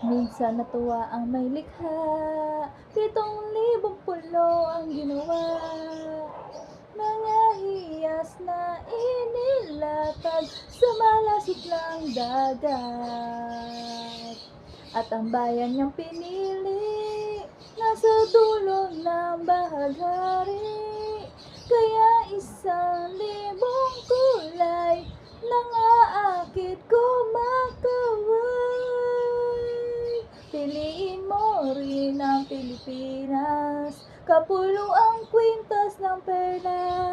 Minsan natuwa ang may likha, 7,000 pulo ang ginawa. Mga hiyas na inilatag sa malasuklang dagat. At ang bayan niyang pinili, nasa dulo ng bahaghari. Kaya 1,000 kulay nang aakit kumakaway. Piliin mo rin ang Pilipinas, kapuluang kwintas ng perlas.